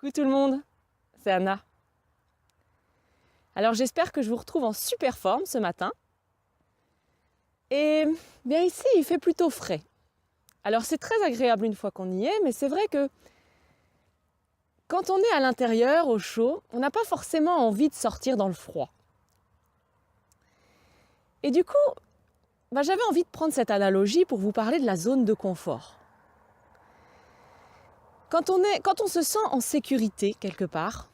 Coucou tout le monde, c'est Anna. Alors j'espère que je vous retrouve en super forme ce matin. Et bien ici il fait plutôt frais. Alors c'est très agréable une fois qu'on y est, mais c'est vrai que quand on est à l'intérieur, au chaud, on n'a pas forcément envie de sortir dans le froid. Et du coup, j'avais envie de prendre cette analogie pour vous parler de la zone de confort. Quand on se sent en sécurité quelque part,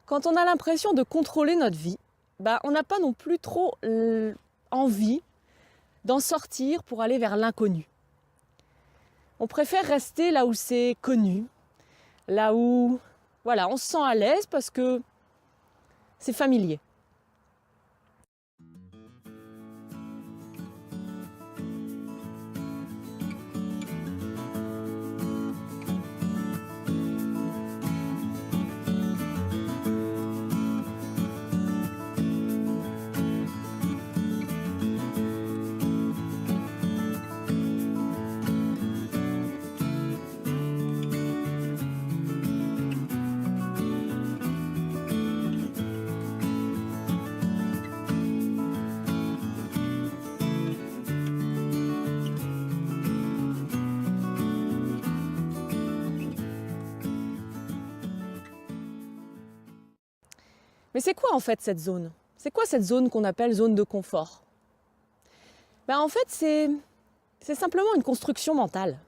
quand on a l'impression de contrôler notre vie, on n'a pas non plus trop envie d'en sortir pour aller vers l'inconnu. On préfère rester là où c'est connu, là où on se sent à l'aise parce que c'est familier. Mais c'est quoi en fait cette zone ? C'est quoi cette zone qu'on appelle zone de confort ? En fait c'est simplement une construction mentale.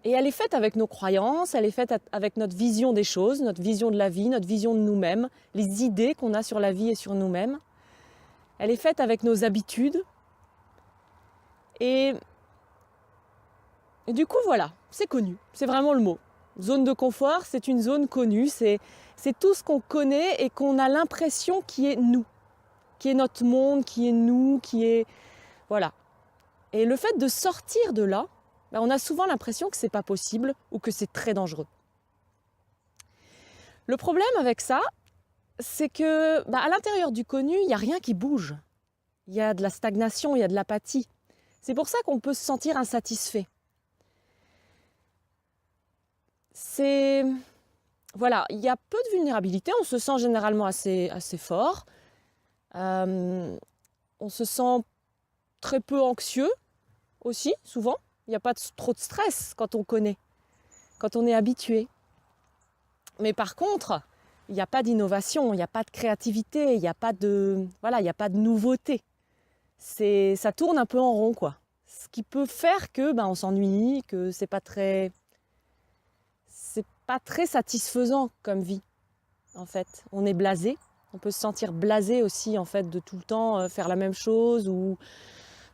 Et elle est faite avec nos croyances, elle est faite avec notre vision des choses, notre vision de la vie, notre vision de nous-mêmes, les idées qu'on a sur la vie et sur nous-mêmes. Elle est faite avec nos habitudes. Et du coup c'est connu, c'est vraiment le mot. Zone de confort, c'est une zone connue, c'est tout ce qu'on connaît et qu'on a l'impression qui est nous, qui est notre monde, qui est nous, qui est... Voilà. Et le fait de sortir de là, on a souvent l'impression que c'est pas possible ou que c'est très dangereux. Le problème avec ça, c'est que à l'intérieur du connu, il n'y a rien qui bouge. Il y a de la stagnation, il y a de l'apathie. C'est pour ça qu'on peut se sentir insatisfait. Il y a peu de vulnérabilité, on se sent généralement assez fort. On se sent très peu anxieux aussi, souvent. Il n'y a pas trop de stress quand on connaît, quand on est habitué. Mais par contre, il n'y a pas d'innovation, il n'y a pas de créativité, il n'y a pas de nouveauté. Ça tourne un peu en rond, quoi. Ce qui peut faire que on s'ennuie, que c'est pas très satisfaisant comme vie, en fait. On est blasé, on peut se sentir blasé aussi, en fait, de tout le temps faire la même chose ou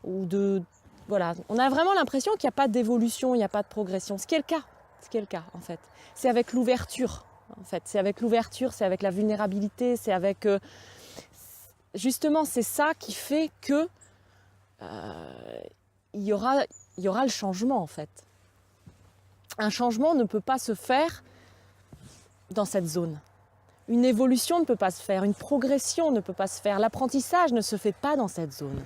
de... Voilà, on a vraiment l'impression qu'il n'y a pas d'évolution, il n'y a pas de progression. Ce qui est le cas, en fait. C'est avec l'ouverture, en fait. C'est avec l'ouverture, c'est avec la vulnérabilité, c'est avec... justement, c'est ça qui fait que il y aura le changement, en fait. Un changement ne peut pas se faire dans cette zone. Une évolution ne peut pas se faire, une progression ne peut pas se faire. L'apprentissage ne se fait pas dans cette zone.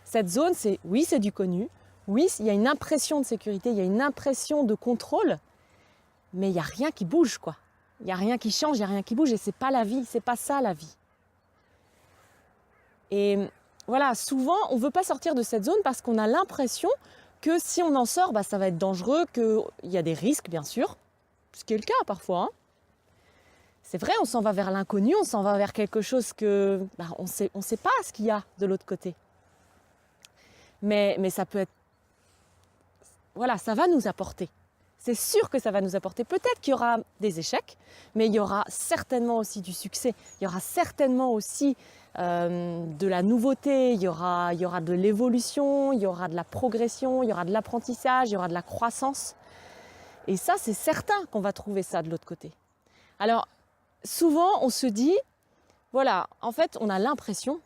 Cette zone, c'est du connu, oui, il y a une impression de sécurité, il y a une impression de contrôle, mais il n'y a rien qui bouge, quoi. Il n'y a rien qui change, il n'y a rien qui bouge, et c'est pas la vie, c'est pas ça la vie. Et souvent, on ne veut pas sortir de cette zone parce qu'on a l'impression que si on en sort, ça va être dangereux, qu'il y a des risques, bien sûr, ce qui est le cas parfois, hein. C'est vrai, on s'en va vers l'inconnu, on s'en va vers quelque chose que on sait pas ce qu'il y a de l'autre côté. Mais ça peut être... ça va nous apporter. C'est sûr que ça va nous apporter. Peut-être qu'il y aura des échecs, mais il y aura certainement aussi du succès. Il y aura certainement aussi de la nouveauté, il y aura de l'évolution, il y aura de la progression, il y aura de l'apprentissage, il y aura de la croissance. Et ça, c'est certain qu'on va trouver ça de l'autre côté. Alors, souvent, on se dit, en fait, on a l'impression,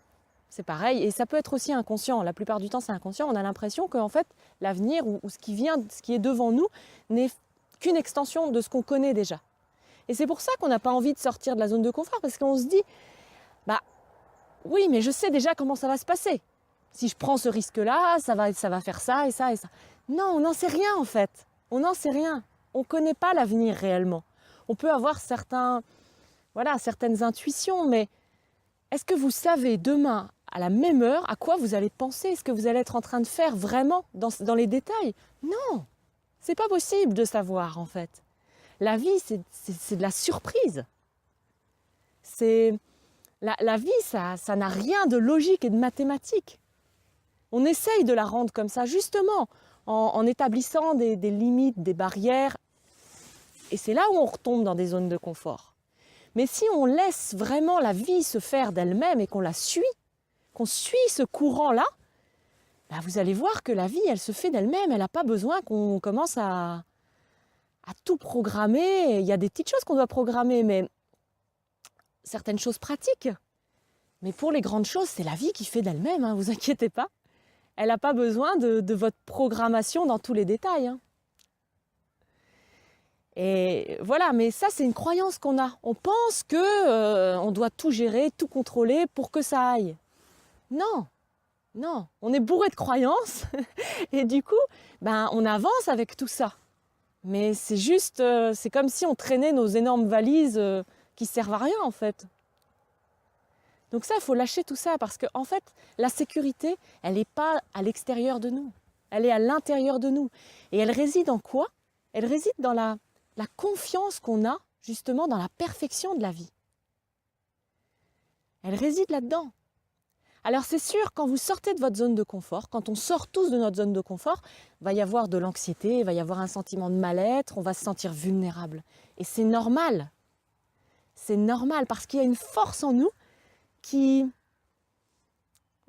c'est pareil, et ça peut être aussi inconscient, la plupart du temps c'est inconscient, on a l'impression qu'en fait, l'avenir ou ce qui est devant nous n'est qu'une extension de ce qu'on connaît déjà. Et c'est pour ça qu'on n'a pas envie de sortir de la zone de confort, parce qu'on se dit, oui, mais je sais déjà comment ça va se passer. Si je prends ce risque-là, ça va faire ça et ça et ça. Non, on n'en sait rien en fait. On n'en sait rien. On ne connaît pas l'avenir réellement. On peut avoir certaines intuitions, mais est-ce que vous savez demain, à la même heure, à quoi vous allez penser? Ce que vous allez être en train de faire vraiment dans les détails? Non, c'est pas possible de savoir en fait. La vie, c'est de la surprise. La vie, ça n'a rien de logique et de mathématique. On essaye de la rendre comme ça, justement, en établissant des limites, des barrières. Et c'est là où on retombe dans des zones de confort. Mais si on laisse vraiment la vie se faire d'elle-même et qu'on la suit, qu'on suit ce courant-là, ben vous allez voir que la vie, elle se fait d'elle-même. Elle n'a pas besoin qu'on commence à tout programmer. Il y a des petites choses qu'on doit programmer, mais certaines choses pratiques. Mais pour les grandes choses, c'est la vie qui fait d'elle-même, hein, vous inquiétez pas. Elle n'a pas besoin de votre programmation dans tous les détails. Hein. Et voilà, mais ça, c'est une croyance qu'on a. On pense qu'on doit tout gérer, tout contrôler pour que ça aille. Non, non, on est bourré de croyances et du coup, on avance avec tout ça. Mais c'est juste, c'est comme si on traînait nos énormes valises qui servent à rien en fait. Donc ça, il faut lâcher tout ça parce que en fait, la sécurité, elle n'est pas à l'extérieur de nous. Elle est à l'intérieur de nous. Et elle réside en quoi? Elle réside dans la confiance qu'on a justement dans la perfection de la vie. Elle réside là-dedans. Alors c'est sûr, quand vous sortez de votre zone de confort, quand on sort tous de notre zone de confort, il va y avoir de l'anxiété, il va y avoir un sentiment de mal-être, on va se sentir vulnérable. Et c'est normal. C'est normal parce qu'il y a une force en nous qui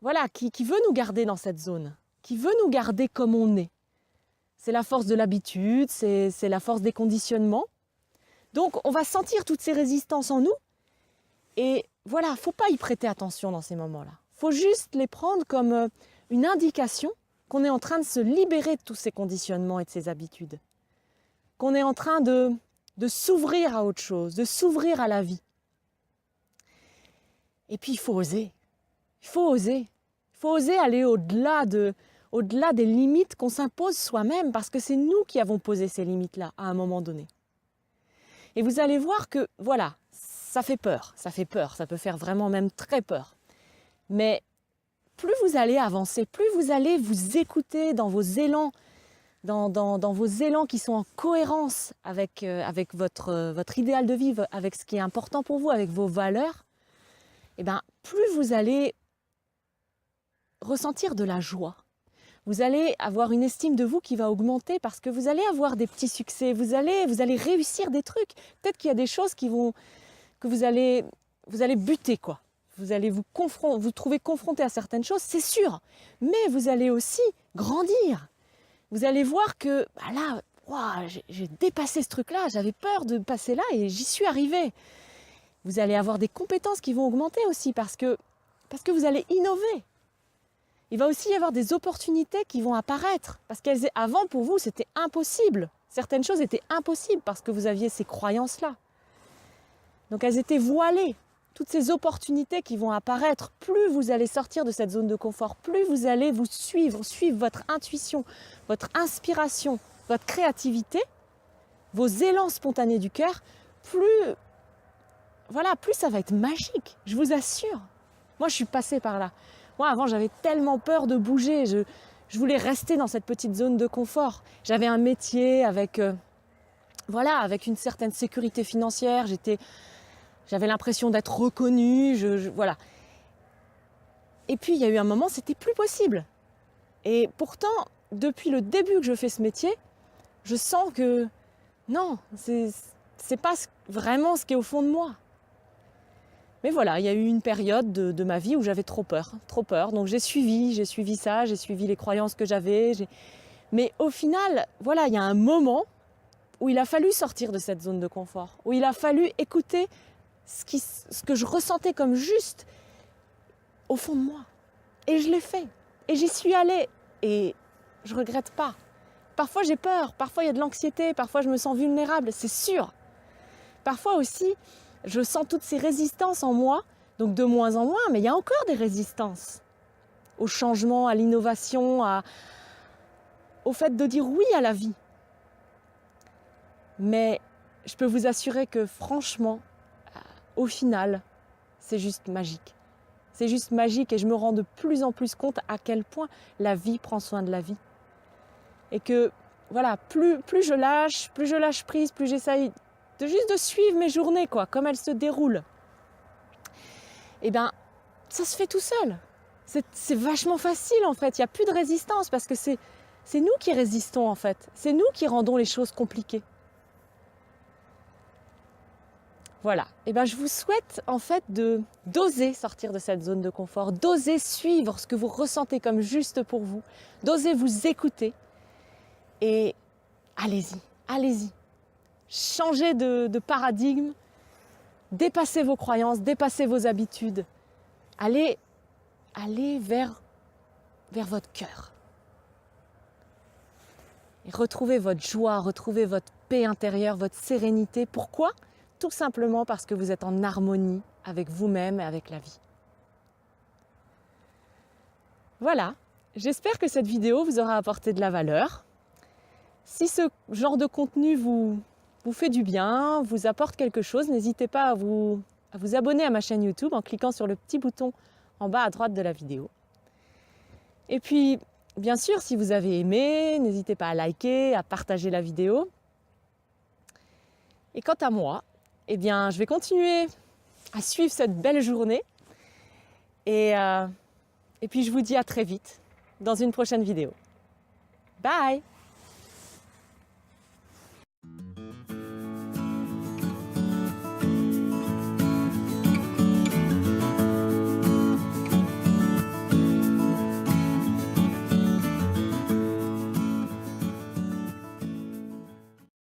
veut nous garder dans cette zone, qui veut nous garder comme on est. C'est la force de l'habitude, c'est la force des conditionnements. Donc on va sentir toutes ces résistances en nous et voilà, il ne faut pas y prêter attention dans ces moments-là. Il faut juste les prendre comme une indication qu'on est en train de se libérer de tous ces conditionnements et de ces habitudes. Qu'on est en train de s'ouvrir à autre chose, de s'ouvrir à la vie. Et puis il faut oser. Il faut oser. Il faut oser aller au-delà des limites qu'on s'impose soi-même parce que c'est nous qui avons posé ces limites-là à un moment donné. Et vous allez voir que, voilà, ça fait peur, ça peut faire vraiment même très peur. Mais plus vous allez avancer, plus vous allez vous écouter dans vos élans, dans vos élans qui sont en cohérence avec votre idéal de vie, avec ce qui est important pour vous, avec vos valeurs, et plus vous allez ressentir de la joie. Vous allez avoir une estime de vous qui va augmenter parce que vous allez avoir des petits succès, vous allez réussir des trucs. Peut-être qu'il y a des choses que vous allez buter, quoi. Vous allez vous trouver confronté à certaines choses, c'est sûr. Mais vous allez aussi grandir. Vous allez voir que là, wow, j'ai dépassé ce truc-là, j'avais peur de passer là et j'y suis arrivée. Vous allez avoir des compétences qui vont augmenter aussi parce que vous allez innover. Il va aussi y avoir des opportunités qui vont apparaître. Parce qu'avant, pour vous, c'était impossible. Certaines choses étaient impossibles parce que vous aviez ces croyances-là. Donc elles étaient voilées. Toutes ces opportunités qui vont apparaître, plus vous allez sortir de cette zone de confort, plus vous allez vous suivre votre intuition, votre inspiration, votre créativité, vos élans spontanés du cœur, plus ça va être magique, je vous assure. Moi, je suis passée par là. Moi, avant, j'avais tellement peur de bouger. Je voulais rester dans cette petite zone de confort. J'avais un métier avec une certaine sécurité financière. J'avais l'impression d'être reconnue. Voilà. Et puis, il y a eu un moment, c'était plus possible. Et pourtant, depuis le début que je fais ce métier, je sens que non, c'est pas vraiment ce qui est au fond de moi. Mais voilà, il y a eu une période de ma vie où j'avais trop peur. Donc j'ai suivi ça, j'ai suivi les croyances que j'avais. Mais au final, voilà, il y a un moment où il a fallu sortir de cette zone de confort, où il a fallu écouter ce que je ressentais comme juste au fond de moi. Et je l'ai fait. Et j'y suis allée. Et je regrette pas. Parfois j'ai peur, parfois il y a de l'anxiété, parfois je me sens vulnérable, c'est sûr. Parfois aussi, je sens toutes ces résistances en moi, donc de moins en moins, mais il y a encore des résistances au changement, à l'innovation, au fait de dire oui à la vie. Mais je peux vous assurer que franchement, au final, c'est juste magique. C'est juste magique et je me rends de plus en plus compte à quel point la vie prend soin de la vie. Et que, voilà, plus je lâche prise, plus j'essaye de suivre mes journées, quoi, comme elles se déroulent. Et bien, ça se fait tout seul. C'est vachement facile, en fait. Il n'y a plus de résistance parce que c'est nous qui résistons, en fait. C'est nous qui rendons les choses compliquées. Voilà. Et bien, je vous souhaite, en fait, d'oser sortir de cette zone de confort, d'oser suivre ce que vous ressentez comme juste pour vous, d'oser vous écouter. Et allez-y, allez-y. Changez de paradigme, dépassez vos croyances, dépassez vos habitudes. Allez vers votre cœur. Et retrouvez votre joie, retrouvez votre paix intérieure, votre sérénité. Pourquoi ? Tout simplement parce que vous êtes en harmonie avec vous-même et avec la vie. Voilà, j'espère que cette vidéo vous aura apporté de la valeur. Si ce genre de contenu vous fait du bien, vous apporte quelque chose, n'hésitez pas à vous abonner à ma chaîne YouTube en cliquant sur le petit bouton en bas à droite de la vidéo. Et puis, bien sûr, si vous avez aimé, n'hésitez pas à liker, à partager la vidéo. Et quant à moi, eh bien, je vais continuer à suivre cette belle journée. Et puis, je vous dis à très vite dans une prochaine vidéo. Bye!